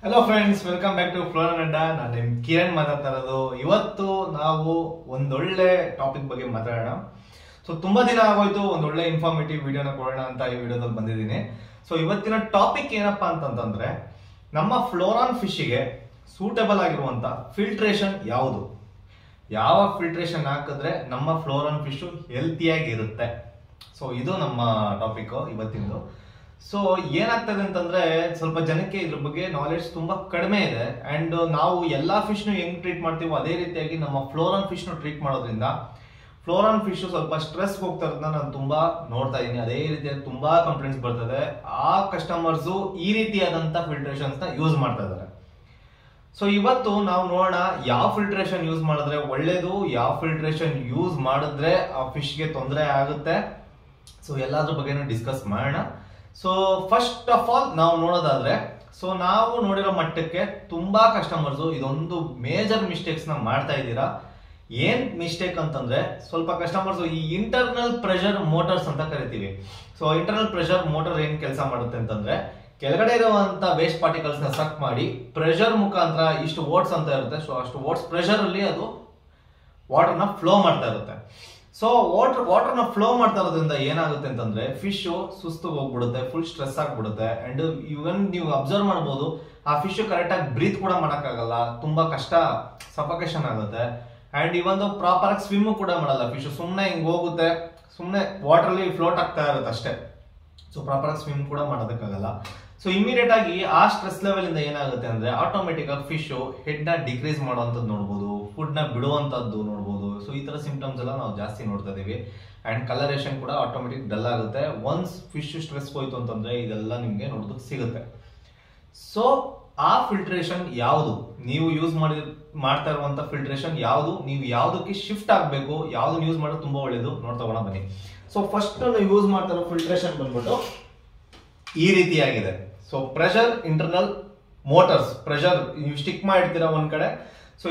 Hello friends, welcome back to ಫ್ಲೋರನ್ ಅಡ್ಡ. ನಾನು ನಿಮ್ ಕಿರಣ್ ಮಾತಾಡ್ತಾ ಇರೋದು. ಇವತ್ತು ನಾವು ಒಂದೊಳ್ಳೆ ಟಾಪಿಕ್ ಬಗ್ಗೆ ಮಾತಾಡೋಣ. ತುಂಬಾ ದಿನ ಆಗೋಯ್ತು ಒಂದೊಳ್ಳೆ ಇನ್ಫಾರ್ಮೇಟಿವ್ ವಿಡಿಯೋನ ಕೊಡೋಣ ಅಂತ ಈ ವಿಡಿಯೋದಲ್ಲಿ ಬಂದಿದ್ದೀನಿ. ಇವತ್ತಿನ ಟಾಪಿಕ್ ಏನಪ್ಪಾ ಅಂತಂದ್ರೆ, ನಮ್ಮ ಫ್ಲೋರಾನ್ ಫಿಶ್ಗೆ ಸೂಟಬಲ್ ಆಗಿರುವಂತ ಫಿಲ್ಟ್ರೇಷನ್ ಯಾವುದು, ಯಾವ ಫಿಲ್ಟ್ರೇಷನ್ ಹಾಕಿದ್ರೆ ನಮ್ಮ ಫ್ಲೋರಾನ್ ಫಿಶ್ ಹೆಲ್ತಿಯಾಗಿ ಇರುತ್ತೆ. ಇದು ನಮ್ಮ ಟಾಪಿಕ್ ಇವತ್ತಿಂದು. ಏನಾಗ್ತದೆ ಅಂತಂದ್ರೆ, ಸ್ವಲ್ಪ ಜನಕ್ಕೆ ಇದ್ರ ಬಗ್ಗೆ ನಾಲೆಡ್ಜ್ ತುಂಬಾ ಕಡಿಮೆ ಇದೆ. ಅಂಡ್ ನಾವು ಎಲ್ಲಾ ಫಿಶ್ ನು ಹೆಂಗ್ ಟ್ರೀಟ್ ಮಾಡ್ತೀವೋ ಅದೇ ರೀತಿಯಾಗಿ ನಮ್ಮ ಫ್ಲೋರಾನ್ ಫಿಶ್ ನು ಟ್ರೀಟ್ ಮಾಡೋದ್ರಿಂದ ಫ್ಲೋರಾನ್ ಫಿಶ್ ಸ್ವಲ್ಪ ಸ್ಟ್ರೆಸ್ ಹೋಗ್ತಾ ಇರೋದನ್ನ ನಾನು ತುಂಬಾ ನೋಡ್ತಾ ಇದ್ದೀನಿ. ಅದೇ ರೀತಿಯಾಗಿ ತುಂಬಾ ಕಂಪ್ಲೇಂಟ್ಸ್ ಬರ್ತದೆ. ಆ ಕಸ್ಟಮರ್ಸ್ ಈ ರೀತಿಯಾದಂತ ಫಿಲ್ಟ್ರೇಷನ್ಸ್ ನ ಯೂಸ್ ಮಾಡ್ತಾ ಇದ್ದಾರೆ. ಇವತ್ತು ನಾವು ನೋಡೋಣ ಯಾವ ಫಿಲ್ಟ್ರೇಷನ್ ಯೂಸ್ ಮಾಡಿದ್ರೆ ಒಳ್ಳೇದು, ಯಾವ ಫಿಲ್ಟ್ರೇಷನ್ ಯೂಸ್ ಮಾಡಿದ್ರೆ ಆ ಫಿಶ್ಗೆ ತೊಂದರೆ ಆಗುತ್ತೆ. ಎಲ್ಲಾದ್ರ ಬಗ್ಗೆ ಡಿಸ್ಕಸ್ ಮಾಡೋಣ. ಫಸ್ಟ್ ಆಫ್ ಆಲ್ ನಾವು ನೋಡೋದಾದ್ರೆ, ನಾವು ನೋಡಿರೋ ಮಟ್ಟಕ್ಕೆ ತುಂಬಾ ಕಸ್ಟಮರ್ಸ್ ಇದೊಂದು ಮೇಜರ್ ಮಿಸ್ಟೇಕ್ಸ್ ನ ಮಾಡ್ತಾ ಇದ್ದೀರಾ. ಏನ್ ಮಿಸ್ಟೇಕ್ ಅಂತಂದ್ರೆ, ಸ್ವಲ್ಪ ಕಸ್ಟಮರ್ಸ್ ಈ ಇಂಟರ್ನಲ್ ಪ್ರೆಷರ್ ಮೋಟರ್ಸ್ ಅಂತ ಕರಿತೀವಿ. ಇಂಟರ್ನಲ್ ಪ್ರೆಷರ್ ಮೋಟರ್ ಏನ್ ಕೆಲಸ ಮಾಡುತ್ತೆ ಅಂತಂದ್ರೆ, ಕೆಳಗಡೆ ಇರುವಂತ ವೇಸ್ಟ್ ಪಾರ್ಟಿಕಲ್ಸ್ ನ ಸಕ್ ಮಾಡಿ ಪ್ರೆಷರ್ ಮುಖಾಂತರ ಇಷ್ಟು ವೋಟ್ಸ್ ಅಂತ ಇರುತ್ತೆ. ಅಷ್ಟು ವೋಟ್ಸ್ ಪ್ರೆಷರ್ ಅಲ್ಲಿ ಅದು ವಾಟರ್ ನ ಫ್ಲೋ ಮಾಡ್ತಾ ಇರುತ್ತೆ. ವಾಟರ್ ನ ಫ್ಲೋ ಮಾಡ್ತಾ ಇರೋದ್ರಿಂದ ಏನಾಗುತ್ತೆ ಅಂತಂದ್ರೆ, ಫಿಶ್ ಸುಸ್ತು ಹೋಗ್ಬಿಡುತ್ತೆ, ಫುಲ್ ಸ್ಟ್ರೆಸ್ ಆಗ್ಬಿಡುತ್ತೆ. ಅಂಡ್ ಇವನ್ ನೀವು ಅಬ್ಸರ್ವ್ ಮಾಡಬಹುದು, ಆ ಫಿಶ್ ಕರೆಕ್ಟ್ ಆಗಿ ಬ್ರೀತ್ ಕೂಡ ಮಾಡಕ್ಕಾಗಲ್ಲ, ತುಂಬಾ ಕಷ್ಟ, ಸಫಕೇಶನ್ ಆಗುತ್ತೆ. ಅಂಡ್ ಇವನ್ ಪ್ರಾಪರ್ ಆಗಿ ಸ್ವಿಮ್ ಕೂಡ ಮಾಡಲ್ಲ ಫಿಶ್. ಸುಮ್ನೆ ಹಿಂಗ್ ಹೋಗುತ್ತೆ, ಸುಮ್ನೆ ವಾಟರ್ ಅಲ್ಲಿ ಫ್ಲೋಟ್ ಆಗ್ತಾ ಇರುತ್ತೆ ಅಷ್ಟೇ. ಪ್ರಾಪರ್ ಆಗಿ ಸ್ವಿಮ್ ಕೂಡ ಮಾಡೋದಕ್ಕಾಗಲ್ಲ. ಇಮಿಡಿಯೇಟ್ ಆಗಿ ಆ ಸ್ಟ್ರೆಸ್ ಲೆವೆಲ್ ಇಂದ ಏನಾಗುತ್ತೆ ಅಂದ್ರೆ, ಆಟೋಮೆಟಿಕ್ ಆಗಿ ಫಿಶ್ ಹೆಡ್ ನ ಡಿಕ್ರೀಸ್ ಮಾಡುವಂತದ್ದು ನೋಡಬಹುದು, ಫುಡ್ ನ ಬಿಡುವಂತದ್ದು ನೋಡಬಹುದು. ಈ ತರ ಸಿಂಪ್ಟಮ್ಸ್ ಎಲ್ಲ ನಾವು ಜಾಸ್ತಿ ನೋಡ್ತಾ ಇದೀವಿ. ಅಂಡ್ ಕಲರೇಷನ್ ಕೂಡ ಆಟೋಮೆಟಿಕ್ ಡಲ್ ಆಗುತ್ತೆ. ಒನ್ಸ್ ಫಿಶ್ ಸ್ಟ್ರೆಸ್ ಹೋಯ್ತು ಅಂತಂದ್ರೆ ಇದೆಲ್ಲ ನಿಮ್ಗೆ ನೋಡೋದಕ್ಕೆ ಸಿಗುತ್ತೆ. ಆ ಫಿಲ್ಟ್ರೇಷನ್ ಯಾವುದು, ನೀವು ಯೂಸ್ ಮಾಡ್ತಾ ಇರುವಂತ ಫಿಲ್ಟ್ರೇಷನ್ ಯಾವುದು, ನೀವು ಯಾವ್ದಕ್ಕೆ ಶಿಫ್ಟ್ ಆಗ್ಬೇಕು, ಯಾವ್ದನ್ನ ಯೂಸ್ ಮಾಡೋದು ತುಂಬಾ ಒಳ್ಳೇದು ನೋಡ್ತಾ ಹೋಗೋಣ ಬನ್ನಿ. ಫಸ್ಟ್ ನಾವು ಯೂಸ್ ಮಾಡ್ತಾ ಇರೋ ಫಿಲ್ಟ್ರೇಷನ್ ಬಂದ್ಬಿಟ್ಟು ಈ ರೀತಿಯಾಗಿದೆ. ಪ್ರೆಷರ್ ಇಂಟರ್ನಲ್ ಮೋಟರ್ಸ್, ಪ್ರೆಷರ್ ನೀವು ಸ್ಟಿಕ್ ಮಾಡಿರ್ತೀರಾ ಒಂದ್ ಕಡೆ.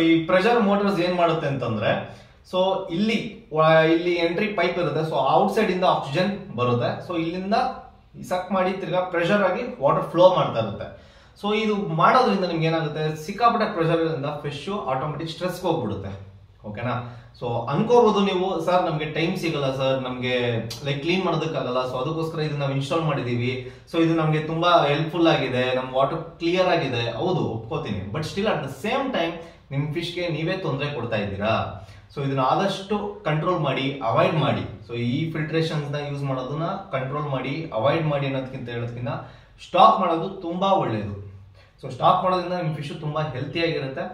ಈ ಪ್ರೆಷರ್ ಮೋಟರ್ಸ್ ಏನ್ ಮಾಡುತ್ತೆ ಅಂತಂದ್ರೆ, ಇಲ್ಲಿ ಎಂಟ್ರಿ ಪೈಪ್ ಇರುತ್ತೆ. ಔಟ್ ಸೈಡ್ ಇಂದ ಆಕ್ಸಿಜನ್ ಬರುತ್ತೆ. ಇಲ್ಲಿಂದ ಸಕ್ ಮಾಡಿ ತಿರ್ಗಾ ಪ್ರೆಷರ್ ಆಗಿ ವಾಟರ್ ಫ್ಲೋ ಮಾಡ್ತಾ ಇರುತ್ತೆ. ಇದು ಮಾಡೋದ್ರಿಂದ ನಿಮ್ಗೆ ಏನಾಗುತ್ತೆ, ಸಿಕ್ಕಾಪಟ್ಟೆ ಪ್ರೆಷರ್ ಇಂದ ಫಿಶ್ ಆಟೋಮೆಟಿಕ್ ಸ್ಟ್ರೆಸ್ ಹೋಗ್ಬಿಡುತ್ತೆ. ಓಕೆನಾ? ಅನ್ಕೋಬಹುದು ನೀವು, ಸರ್ ನಮ್ಗೆ ಟೈಮ್ ಸಿಗಲ್ಲ ಸರ್, ನಮ್ಗೆ ಲೈಕ್ ಕ್ಲೀನ್ ಮಾಡೋದಕ್ಕಾಗಲ್ಲ, ಅದಕ್ಕೋಸ್ಕರ ಇದನ್ನ ನಾವು ಇನ್ಸ್ಟಾಲ್ ಮಾಡಿದೀವಿ. ಇದು ನಮ್ಗೆ ತುಂಬಾ ಹೆಲ್ಪ್ಫುಲ್ ಆಗಿದೆ, ನಮ್ ವಾಟರ್ ಕ್ಲಿಯರ್ ಆಗಿದೆ. ಹೌದು, ಒಪ್ಕೋತೀನಿ. But still at the same time ನಿಮ್ ಫಿಶ್ಗೆ ನೀವೇ ತೊಂದರೆ ಕೊಡ್ತಾ ಇದ್ದೀರಾ. ಇದನ್ನ ಆದಷ್ಟು ಕಂಟ್ರೋಲ್ ಮಾಡಿ, ಅವಾಯ್ಡ್ ಮಾಡಿ. ಈ ಫಿಲ್ಟ್ರೇಷನ್ಸ್ ನ ಯೂಸ್ ಮಾಡೋದನ್ನ ಕಂಟ್ರೋಲ್ ಮಾಡಿ, ಅವಾಯ್ಡ್ ಮಾಡಿ ಹೇಳೋದಕ್ಕಿಂತ ಸ್ಟಾಪ್ ಮಾಡೋದು ತುಂಬಾ ಒಳ್ಳೇದು. ಸ್ಟಾಪ್ ಮಾಡೋದ್ರಿಂದ ನಿಮ್ ಫಿಶ್ ತುಂಬಾ ಹೆಲ್ತಿ ಆಗಿರುತ್ತೆ.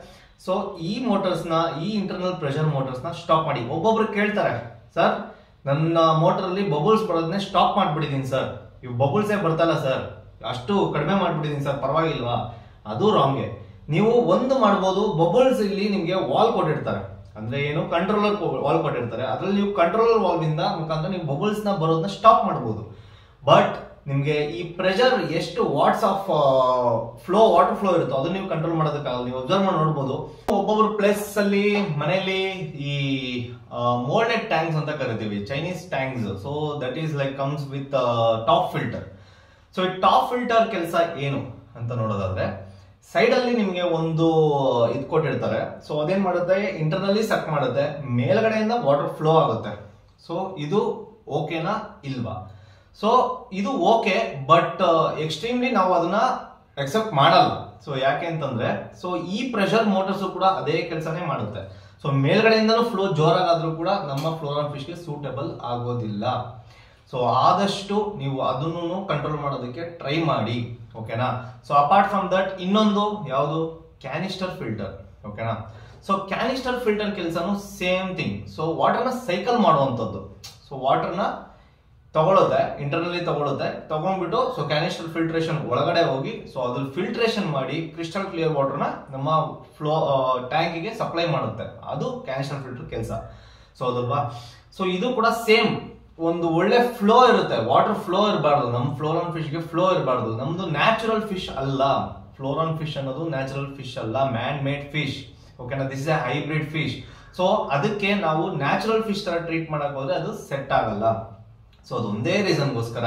ಈ ಮೋಟರ್ಸ್ ನ, ಈ ಇಂಟರ್ನಲ್ ಪ್ರೆಷರ್ ಮೋಟರ್ಸ್ ನ ಸ್ಟಾಪ್ ಮಾಡಿ. ಒಬ್ಬೊಬ್ರು ಕೇಳ್ತಾರೆ, ಸರ್ ನನ್ನ ಮೋಟರ್ ಅಲ್ಲಿ ಬಬಲ್ಸ್ ಬರೋದನ್ನೇ ಸ್ಟಾಪ್ ಮಾಡ್ಬಿಟ್ಟಿದೀನಿ ಸರ್, ಇವು ಬಬಲ್ಸೇ ಬರ್ತಲ್ಲ ಸರ್, ಅಷ್ಟು ಕಡಿಮೆ ಮಾಡ್ಬಿಟ್ಟಿದೀನಿ ಸರ್, ಪರವಾಗಿಲ್ವಾ? ಅದು ರಾಂಗೆ. ನೀವು ಒಂದು ಮಾಡ್ಬೋದು, ಬಬಲ್ಸ್ ಇಲ್ಲಿ ನಿಮ್ಗೆ ವಾಲ್ ಕೊಟ್ಟಿರ್ತಾರೆ, ಅಂದ್ರೆ ಏನು, ಕಂಟ್ರೋಲರ್ ವಾಲ್ ಕೊಟ್ಟಿರ್ತಾರೆ. ಅದ್ರಲ್ಲಿ ನೀವು ಕಂಟ್ರೋಲರ್ ವಾಲ್ವ್ ಇಂದ ಮುಖಾಂತರ ನೀವು ಬಬಲ್ಸ್ ನ ಬರೋದನ್ನ ಸ್ಟಾಪ್ ಮಾಡಬಹುದು. ಬಟ್ ನಿಮ್ಗೆ ಈ ಪ್ರೆಷರ್ ಎಷ್ಟು ವಾಟ್ಸ್ ಆಫ್ ವಾಟರ್ ಫ್ಲೋ ಇರುತ್ತೋ ಅದನ್ನ ನೀವು ಕಂಟ್ರೋಲ್ ಮಾಡೋದಕ್ಕಾಗಲ್ಲ. ನೀವು ಅಬ್ಸರ್ವ್ ಮಾಡಿ ನೋಡಬಹುದು, ಒಬ್ಬೊಬ್ರು ಪ್ಲೇಸ್ ಅಲ್ಲಿ ಮನೆಯಲ್ಲಿ ಈ ಮೋಲ್ಡೆಡ್ ಟ್ಯಾಂಕ್ಸ್ ಅಂತ ಕರಿತೀವಿ, Chinese tanks. That is like comes with top filter. ಈ ಟಾಪ್ ಫಿಲ್ಟರ್ ಕೆಲಸ ಏನು ಅಂತ ನೋಡೋದಾದ್ರೆ, ಸೈಡ್ ಅಲ್ಲಿ ನಿಮ್ಗೆ ಒಂದು ಇದು ಕೊಟ್ಟಿರ್ತಾರೆ. ಅದೇನ್ ಮಾಡುತ್ತೆ, ಇಂಟರ್ನಲ್ಲಿ ಸಕ್ ಮಾಡುತ್ತೆ, ಮೇಲ್ಗಡೆಯಿಂದ ವಾಟರ್ ಫ್ಲೋ ಆಗುತ್ತೆ. ಇದು ಓಕೆನಾ ಇಲ್ವಾ? ಇದು ಓಕೆ, ಬಟ್ ಎಕ್ಸ್ಟ್ರೀಮ್ಲಿ ನಾವು ಅದನ್ನ ಅಕ್ಸೆಪ್ಟ್ ಮಾಡಲ್ಲ. ಯಾಕೆ ಅಂತಂದ್ರೆ, ಈ ಪ್ರೆಷರ್ ಮೋಟರ್ಸ್ ಕೂಡ ಅದೇ ಕೆಲಸನೇ ಮಾಡುತ್ತೆ. ಮೇಲ್ಗಡೆಯಿಂದನೂ ಫ್ಲೋ ಜೋರಾಗಾದ್ರೂ ಕೂಡ ನಮ್ಮ ಫ್ಲೋರಾನ್ ಫಿಶ್ಗೆ ಸೂಟಬಲ್ ಆಗೋದಿಲ್ಲ. ಆದಷ್ಟು ನೀವು ಅದನ್ನು ಕಂಟ್ರೋಲ್ ಮಾಡೋದಕ್ಕೆ ಟ್ರೈ ಮಾಡಿ. ಓಕೆನಾ? ಅಪಾರ್ಟ್ ಫ್ರಮ್ ದಟ್ ಇನ್ನೊಂದು ಯಾವುದು, ಕ್ಯಾನಿಸ್ಟರ್ ಫಿಲ್ಟರ್. ಓಕೆನಾ? ಕ್ಯಾನಿಸ್ಟರ್ ಫಿಲ್ಟರ್ ಕೆಲಸನು ಸೇಮ್ ಥಿಂಗ್. ವಾಟರ್ನ ಸೈಕಲ್ ಮಾಡುವಂತದ್ದು. ವಾಟರ್ನ ತಗೊಳುತ್ತೆ, ಇಂಟರ್ನಲ್ಲಿ ತಗೊಂಡ್ಬಿಟ್ಟು ಕ್ಯಾನಿಸ್ಟರ್ ಫಿಲ್ಟ್ರೇಷನ್ ಒಳಗಡೆ ಹೋಗಿ ಅದ್ರ ಫಿಲ್ಟ್ರೇಷನ್ ಮಾಡಿ ಕ್ರಿಸ್ಟಲ್ ಕ್ಲಿಯರ್ ವಾಟರ್ನ ನಮ್ಮ ಟ್ಯಾಂಕಿಗೆ ಸಪ್ಲೈ ಮಾಡುತ್ತೆ. ಅದು ಕ್ಯಾನಿಸ್ಟರ್ ಫಿಲ್ಟರ್ ಕೆಲಸ. ಅದಲ್ವಾ? ಇದು ಕೂಡ ಸೇಮ್, ಒಂದು ಒಳ್ಳೆ ಫ್ಲೋ ಇರುತ್ತೆ, ವಾಟರ್ ಫ್ಲೋ ಇರಬಾರ್ದು. ನಮ್ಮ ಫ್ಲೋರಾನ್ ಫಿಶ್ಗೆ ಫ್ಲೋ ಇರಬಾರ್ದು. ನಮ್ದು ನ್ಯಾಚುರಲ್ ಫಿಶ್ ಅಲ್ಲ, ಫ್ಲೋರಾನ್ ಫಿಶ್ ಅನ್ನೋದು ನ್ಯಾಚುರಲ್ ಫಿಶ್ ಅಲ್ಲ, ಮ್ಯಾನ್ ಮೇಡ್ ಫಿಶ್. ಓಕೆನಾ? This is A hybrid fish. ಅದಕ್ಕೆ ನಾವು ನ್ಯಾಚುರಲ್ ಫಿಶ್ ತರ ಟ್ರೀಟ್ ಮಾಡಕ್ ಹೋದ್ರೆ ಅದು ಸೆಟ್ ಆಗಲ್ಲ. ಅದೊಂದೇ ರೀಸನ್ಗೋಸ್ಕರ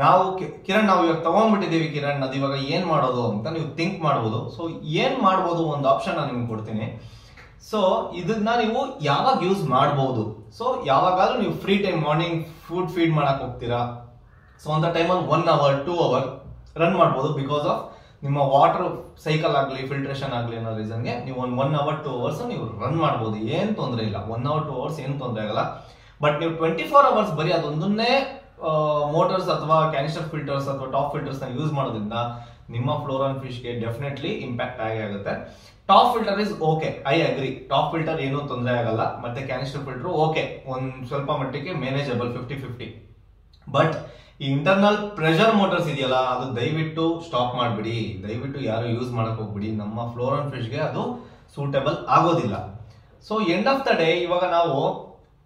ನಾವು ಕಿರಣ್ ನಾವು ಇವಾಗ ತಗೊಂಡ್ಬಿಟ್ಟಿದೀವಿ ಕಿರಣ್ ಅದು ಇವಾಗ ಏನ್ ಮಾಡೋದು ಅಂತ ನೀವು ಥಿಂಕ್ ಮಾಡ್ಬೋದು. ಸೊ ಏನ್ ಮಾಡ್ಬೋದು ಒಂದು ಆಪ್ಷನ್ ನಾನು ನಿಮ್ಗೆ ಕೊಡ್ತೀನಿ. ಸೊ ಇದನ್ನ ನೀವು ಯಾವಾಗ ಯೂಸ್ ಮಾಡಬಹುದು, ಸೊ ಯಾವಾಗಾದ್ರೂ ನೀವು free time morning food feed ಮಾಡಕ್ ಹೋಗ್ತೀರಾ, ಸೊ ಅಂತ ಟೈಮಲ್ಲಿ 1 hour 2 hour ರನ್ ಮಾಡ್ಬೋದು. ಬಿಕಾಸ್ ಆಫ್ ನಿಮ್ಮ ವಾಟರ್ ಸೈಕಲ್ ಆಗಲಿ ಫಿಲ್ಟ್ರೇಷನ್ ಆಗಲಿ ಅನ್ನೋ ರೀಸನ್ಗೆ ನೀವು ಒಂದು 1 hour 2 hours ನೀವು ರನ್ ಮಾಡ್ಬೋದು, ಏನ್ ತೊಂದರೆ ಇಲ್ಲ. 1 hour 2 hours ಏನು ತೊಂದರೆ ಆಗಲ್ಲ. ಬಟ್ ನೀವು 24 hours ಬರೀ ಅದೊಂದನ್ನೇ ಮೋಟರ್ಸ್ ಅಥವಾ ಕ್ಯಾನಿಸ್ಟರ್ ಫಿಲ್ಟರ್ಸ್ ಅಥವಾ ಟಾಪ್ ಫಿಲ್ಟರ್ಸ್ ನ ಯೂಸ್ ಮಾಡೋದ್ರಿಂದ ನಿಮ್ಮ ಫ್ಲೋರಾನ್ ಫಿಶ್ ಗೆ ಡೆಫಿನೆಟ್ಲಿ ಇಂಪ್ಯಾಕ್ಟ್ ಆಗೇ ಆಗುತ್ತೆ. Top filter is okay, I agree. Top filter ಏನೂ ತೊಂದರೆ ಆಗಲ್ಲ. ಮತ್ತೆ ಕ್ಯಾನಿಸ್ಟರ್ ಫಿಲ್ಟರ್ ಓಕೆ, ಒಂದ್ ಸ್ವಲ್ಪ ಮಟ್ಟಿಗೆ ಮ್ಯಾನೇಜಬಲ್ 50-50. ಬಟ್ ಈ ಇಂಟರ್ನಲ್ ಪ್ರೆಷರ್ ಮೋಟರ್ಸ್ ಇದೆಯಲ್ಲ, ಅದು ದಯವಿಟ್ಟು ಸ್ಟಾಪ್ ಮಾಡ್ಬಿಡಿ. ದಯವಿಟ್ಟು ಯಾರು ಯೂಸ್ ಮಾಡಕ್ ಹೋಗ್ಬಿಡಿ. ನಮ್ಮ ಫ್ಲೋರಾನ್ ಫಿಶ್ ಗೆ ಅದು ಸೂಟೇಬಲ್ ಆಗೋದಿಲ್ಲ. So end of the day ಇವಾಗ ನಾವು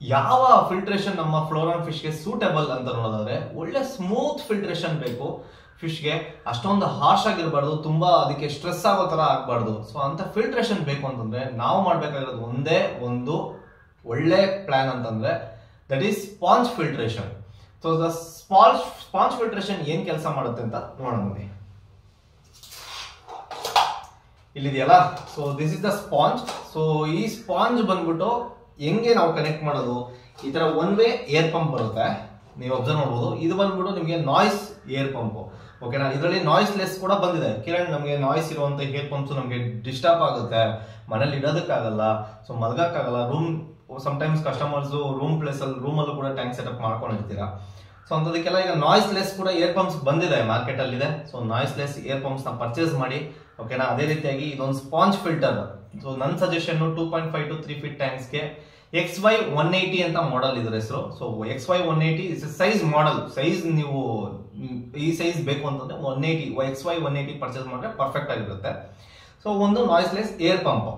ಯಾವ ಫಿಲ್ಟ್ರೇಷನ್ ನಮ್ಮ ಫ್ಲೋರಾನ್ ಫಿಶ್ ಗೆ ಸೂಟೇಬಲ್ ಅಂತ ನೋಡೋದಾದ್ರೆ, ಒಳ್ಳೆ ಸ್ಮೂತ್ ಫಿಲ್ಟ್ರೇಷನ್ ಬೇಕು ಫಿಶ್ಗೆ. ಅಷ್ಟೊಂದು ಹಾರ್ಶ್ ಆಗಿರಬಾರ್ದು, ತುಂಬಾ ಅದಕ್ಕೆ ಸ್ಟ್ರೆಸ್ ಆಗೋ ತರ ಆಗ್ಬಾರ್ದು. ಸೊ ಅಂತ ಫಿಲ್ಟ್ರೇಷನ್ ಬೇಕು ಅಂತಂದ್ರೆ ನಾವು ಮಾಡ್ಬೇಕಾಗಿರೋದು ಒಂದೇ ಒಂದು ಒಳ್ಳೆ ಪ್ಲಾನ್ ಅಂತಂದ್ರೆ that is sponge filtration. So the sponge filtration ಏನ್ ಕೆಲಸ ಮಾಡುತ್ತೆ ಅಂತ ನೋಡೋಣ ಬನ್ನಿ. ಇಲ್ಲಿದೆಯಲ್ಲ, so this is the sponge. So ಈ ಸ್ಪಾಂಜ್ ಬಂದ್ಬಿಟ್ಟು ಹೆಂಗೆ ನಾವು ಕನೆಕ್ಟ್ ಮಾಡೋದು, ಈ ತರ ಒನ್ ವೇ ಏರ್ ಪಂಪ್ ಬರುತ್ತೆ, ನೀವು ಅಬ್ಸರ್ವ್ ಮಾಡ್ಬೋದು. ಇದು ಬಂದ್ಬಿಟ್ಟು ನಿಮಗೆ ನಾಯ್ಸ್ ಏರ್ ಪಂಪ್. ಓಕೆನಾ, ಇದರಲ್ಲಿ ನಾಯ್ಸ್ ಲೆಸ್ ಕೂಡ ಬಂದಿದೆ. ಕಿರಣ್ ನಮಗೆ ನಾಯ್ಸ್ ಇರುವಂತ ಏರ್ ಪಂಪ್ಸ್ ನಮಗೆ ಡಿಸ್ಟರ್ಬ್ ಆಗುತ್ತೆ, ಮನೇಲಿ ಇಡೋದಕ್ಕಾಗಲ್ಲ, ಸೊ ಮಲ್ಗಕ್ಕಾಗಲ್ಲ. ಸಮ್ಟೈಮ್ಸ್ ಕಸ್ಟಮರ್ಸ್ ರೂಮ್ ಅಲ್ಲೂ ಕೂಡ ಟ್ಯಾಂಕ್ ಸೆಟಪ್ ಮಾಡ್ಕೊಂಡಿರ್ತೀರಾ. ಸೊ ಅಂತದಕ್ಕೆಲ್ಲ ಈಗ ನಾಯ್ಸ್ ಲೆಸ್ ಕೂಡ ಏರ್ ಪಂಪ್ಸ್ ಬಂದಿದೆ, ಮಾರ್ಕೆಟ್ ಅಲ್ಲಿ ಇದೆ. So noise less air pumps ನ ಪರ್ಚೇಸ್ ಮಾಡಿ. ಓಕೆನಾ, ಅದೇ ರೀತಿಯಾಗಿ ಇದೊಂದು ಸ್ಪಾಂಜ್ ಫಿಲ್ಟರ್. ಸೊ ನನ್ನ ಸಜೆಷನ್ 2.5 to 3 feet ಟ್ಯಾಂಕ್ಸ್ ಗೆ XY 180 ಅಂತ ಮಾಡೆಲ್ ಇದ್ರ ಹೆಸರು. So XY 180 is size model. Size ನೀವು ಈ ಸೈಜ್ ಬೇಕು ಅಂತಂದ್ರೆ 180 XY 180 ಪರ್ಚೇಸ್ ಮಾಡಿದ್ರೆ ಪರ್ಫೆಕ್ಟ್ ಆಗಿರುತ್ತೆ. ಸೊ ಒಂದು noise less air pump.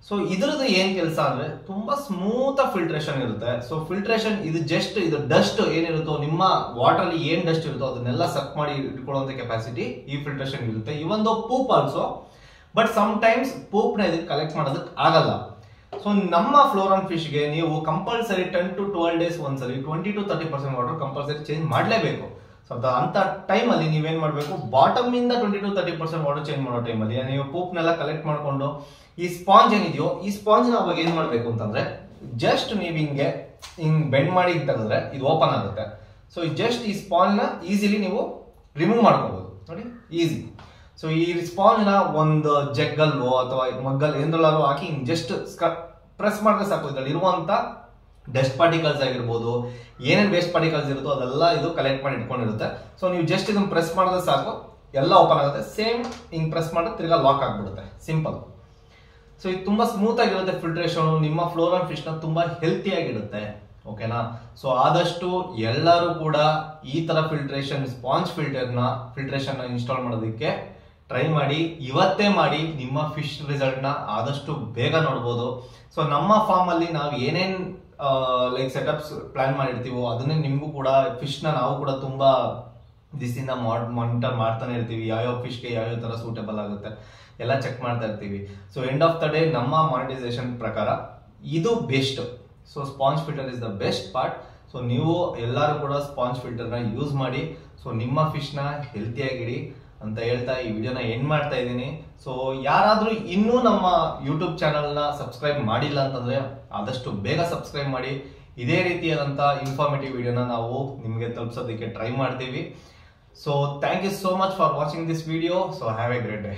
So ಇದ್ರದ್ದು ಏನ್ ಕೆಲಸ ಅಂದ್ರೆ ತುಂಬಾ ಸ್ಮೂತ್ ಫಿಲ್ಟ್ರೇಷನ್ ಇರುತ್ತೆ. ಸೊ ಫಿಲ್ಟ್ರೇಷನ್ ಇದು ಜಸ್ಟ್ ಇದು ಡಸ್ಟ್ ಏನಿರುತ್ತೋ, ನಿಮ್ಮ ವಾಟರ್ ಅಲ್ಲಿ ಏನ್ ಡಸ್ಟ್ ಇರುತ್ತೋ ಅದನ್ನೆಲ್ಲ ಸಕ್ ಮಾಡಿ ಇಟ್ಕೊಳ್ಳುವಂತ ಕೆಪಾಸಿಟಿ ಈ ಫಿಲ್ಟ್ರೇಷನ್ ಇರುತ್ತೆ. ಇವನ್ ದೋ ಪೂಪ್ ಆಲ್ಸೋ, ಬಟ್ ಸಮ್ ಟೈಮ್ಸ್ ಪೂಪ್ ನ ಇದಕ್ಕೆ ಕಲೆಕ್ಟ್ ಮಾಡೋದಕ್ಕೆ ಆಗಲ್ಲ. ಸೊ ನಮ್ಮ ಫ್ಲೋರಾನ್ ಫಿಶ್ ಗೆ ನೀವು ಕಂಪಲ್ಸರಿ 10 to 12 days ಒಂದ್ಸರಿ 20 to 30% ವಾಟರ್ ಕಂಪಲ್ಸರಿ ಚೇಂಜ್ ಮಾಡಲೇಬೇಕು. ಸೊ ಅಂತ ಟೈಮ್ ಅಲ್ಲಿ ನೀವೇನ್ ಮಾಡ್ಬೇಕು, ಬಾಟಮ್ ಇಂದ 20 to 30% ವಾಟರ್ ಚೇಂಜ್ ಮಾಡೋ ಟೈಮ್ ಅಲ್ಲಿ ನೀವು ಪೂಪ್ ನೆಲ್ಲ ಕಲೆಕ್ಟ್ ಮಾಡ್ಕೊಂಡು ಈ ಸ್ಪಾಂಜ್ ಏನಿದೆಯೋ ಈ ಸ್ಪಾಂಜ್ ನ ಅವಾಗ ಏನ್ ಮಾಡ್ಬೇಕು ಅಂತಂದ್ರೆ, ಜಸ್ಟ್ ನೀವು ಹಿಂಗ್ ಬೆಂಡ್ ಮಾಡಿ ತೆಗೆದ್ರೆ ಇದು ಓಪನ್ ಆಗುತ್ತೆ. ಸೊ ಜಸ್ಟ್ ಈ ಸ್ಪಾಂಜ್ ನ ಈಸಿಲಿ ನೀವು ರಿಮೂವ್ ಮಾಡ್ಕೋಬಹುದು ನೋಡಿ, ಈಸಿ. ಸೊ ಈ ಸ್ಪಾಂಜ್ ನ ಒಂದು ಜಗ್ಗಲ್ವೋ ಅಥವಾ ಮಗ್ಗಲ್ ಎಂದ್ರಲ್ಲಾರು ಹಾಕಿ ಹಿಂಗ್ ಜಸ್ಟ್ ಪ್ರೆಸ್ ಮಾಡಿದ್ರೆ ಸಾಕು. ಇದ್ರಲ್ಲಿ ಇರುವಂತ ಡಸ್ಟ್ ಪಾರ್ಟಿಕಲ್ಸ್ ಆಗಿರ್ಬೋದು, ಏನೇನ್ ವೇಸ್ಟ್ ಪಾರ್ಟಿಕಲ್ಸ್ ಇರುತ್ತೋ ಅದೆಲ್ಲ ಇದು ಕಲೆಕ್ಟ್ ಮಾಡಿ ಇಟ್ಕೊಂಡಿರುತ್ತೆ. ಸೊ ನೀವು ಜಸ್ಟ್ ಇದನ್ನ ಪ್ರೆಸ್ ಮಾಡಿದ್ರೆ ಸಾಕು, ಎಲ್ಲ ಓಪನ್ ಆಗುತ್ತೆ. ಸೇಮ್ ಹಿಂಗ್ ಪ್ರೆಸ್ ಮಾಡಿದ್ರೆ ತಿರ್ಗಾ ಲಾಕ್ ಆಗ್ಬಿಡುತ್ತೆ, ಸಿಂಪಲ್. ಸೊ ಇದು ತುಂಬಾ ಸ್ಮೂತ್ ಆಗಿರುತ್ತೆ ಫಿಲ್ಟ್ರೇಷನ್. ನಿಮ್ಮ ಫ್ಲೋರಾನ್ ಫಿಶ್ ನ ತುಂಬಾ ಹೆಲ್ತಿ ಆಗಿರುತ್ತೆ. ಓಕೆನಾ, ಸೊ ಆದಷ್ಟು ಎಲ್ಲರೂ ಕೂಡ ಈ ತರ ಫಿಲ್ಟ್ರೇಷನ್ ಸ್ಪಾಂಜ್ ಫಿಲ್ಟ್ರೇಷನ್ ಇನ್ಸ್ಟಾಲ್ ಮಾಡೋದಕ್ಕೆ ಟ್ರೈ ಮಾಡಿ. ಇವತ್ತೇ ಮಾಡಿ, ನಿಮ್ಮ ಫಿಶ್ ರಿಸಲ್ಟ್ ನ ಆದಷ್ಟು ಬೇಗ ನೋಡ್ಬೋದು. ಸೊ ನಮ್ಮ ಫಾರ್ಮ್ ಅಲ್ಲಿ ನಾವು ಏನೇನ್ ಲೈಕ್ ಸೆಟಪ್ಸ್ ಪ್ಲಾನ್ ಮಾಡಿರ್ತೀವೋ ಅದನ್ನೇ ನಿಮ್ಗೂ ಕೂಡ ಫಿಶ್ ನ ನಾವು ಕೂಡ ತುಂಬಾ ದಿಸದಿಂದ ಮಾನಿಟರ್ ಮಾಡ್ತಾನೆ ಇರ್ತೀವಿ. ಯಾವ್ಯಾವ ಫಿಶ್ಗೆ ಯಾವ್ಯಾವ ತರ ಸೂಟೇಬಲ್ ಆಗುತ್ತೆ ಎಲ್ಲ ಚೆಕ್ ಮಾಡ್ತಾ ಇರ್ತೀವಿ. So end of the day ನಮ್ಮ ಮಾನಿಟೈಸೇಷನ್ ಪ್ರಕಾರ ಇದು best. So sponge filter is the best part. So ನೀವು ಎಲ್ಲರೂ ಕೂಡ ಸ್ಪಾಂಜ್ ಫಿಲ್ಟರ್ ನ ಯೂಸ್ ಮಾಡಿ. ಸೊ ನಿಮ್ಮ ಫಿಶ್ ನ ಹೆಲ್ತಿಯಾಗಿಡಿ ಅಂತ ಹೇಳ್ತಾ ಈ ವಿಡಿಯೋನ ಎಂಡ್ ಮಾಡ್ತಾ ಇದ್ದೀನಿ. ಸೊ ಯಾರಾದ್ರೂ ಇನ್ನೂ ನಮ್ಮ ಯೂಟ್ಯೂಬ್ ಚಾನಲ್ ನ ಸಬ್ಸ್ಕ್ರೈಬ್ ಮಾಡಿಲ್ಲ ಅಂತಂದ್ರೆ ಆದಷ್ಟು ಬೇಗ ಸಬ್ಸ್ಕ್ರೈಬ್ ಮಾಡಿ. ಇದೇ ರೀತಿಯಾದಂತ ಇನ್ಫಾರ್ಮೇಟಿವ್ ವಿಡಿಯೋನ ನಾವು ನಿಮಗೆ ತಲುಪಿಸೋದಕ್ಕೆ ಟ್ರೈ ಮಾಡ್ತೀವಿ. So thank you so much for watching this video. So have a great day.